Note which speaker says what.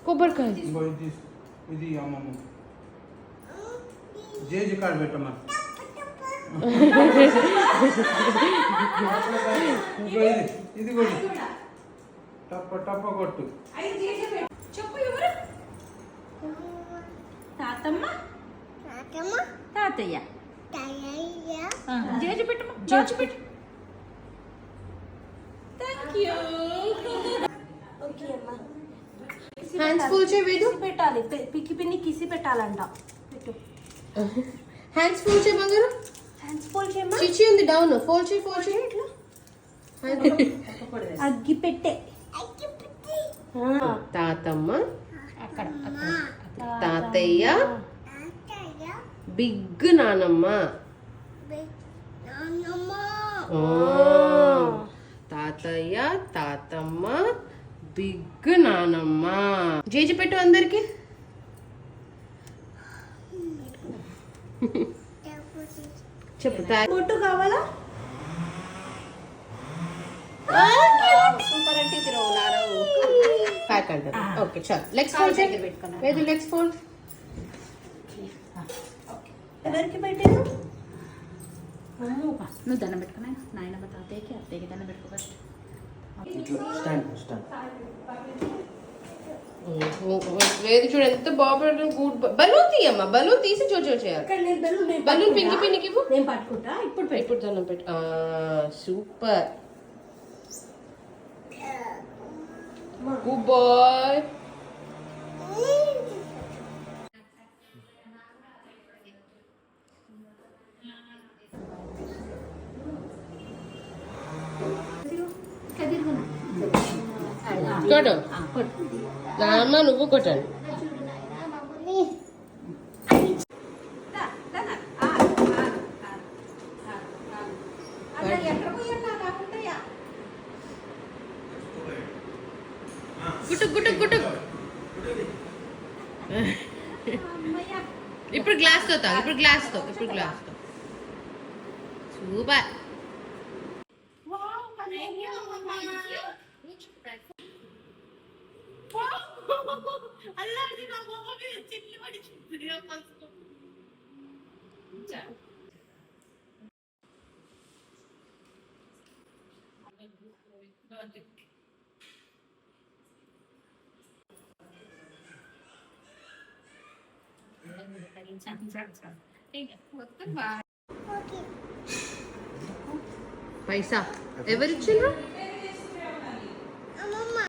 Speaker 1: కొబ్బరికాయ
Speaker 2: ఇది అమ్మమ్మ జేజి కాడ పెట్టమ్మా. ఇది కూడా టప్ప టప్ప కొట్టు.
Speaker 3: చెప్పు ఎవరు? తాతమ్మ తాతయ్య. జేజు పెట్టమ్మా. జేజు పెట్టు. Thank you. ఓకే అమ్మా.
Speaker 1: హ్యాండ్స్ ఫుల్ చే వేదు
Speaker 3: పెట్టాలి. పిక్కి పిన్ని కిసి పెట్టాలంట. పెట్టు.
Speaker 1: హ్యాండ్స్ ఫుల్ చే బంగారు.
Speaker 3: హ్యాండ్స్ ఫోల్డ్ చేయమ్మా.
Speaker 1: చిచి ఉంది డౌన్. ఫోల్డ్ చే ఇట్లా.
Speaker 3: అగ్గి పెట్టే.
Speaker 1: తాతమ్మ,
Speaker 3: అక్కడ
Speaker 1: తాతయ్య, బిగ్ నానమ్మ. తాతయ్య, తాతమ్మ, బిగ్ నానమ్మ. జేజి పెట్టు అందరికి. చెప్పు.
Speaker 3: ఫోటో కావాలా?
Speaker 1: సూపర్ అంటే తిరుగున్నారు. ప్యాక్ అంటారు. ఓకే చాలు. లెగ్స్ ఫోల్డ్ లేదు. Legs fold.
Speaker 3: ఎవరికి పెట్టారు? నువ్వు దండం పెట్టుకున్నా. నాయనమ్మ తాతయ్యకి అత్తయ్యకి దండం పెట్టుకో ఫస్ట్.
Speaker 1: లేదు చూడు ఎంత బాగుంటుంది. గుడ్. బలూన్ తీయమ్మా. బలూన్ తీసి చోచో చేయాలి. బలూన్ పింకి పింకి
Speaker 3: నేను పట్టుకుంటా. ఇప్పుడు
Speaker 1: దండం పెట్టు. సూపర్. Good boy. కొట్టు. నాన్న నువ్వు కొట్టండి. గుట్టు గుట్టు గుట్టు. ఇప్పుడు గ్లాస్ తో తాగు. ఇప్పుడు గ్లాస్ తో సూపర్. పైసా ఎవరిచ్చిండ్రు?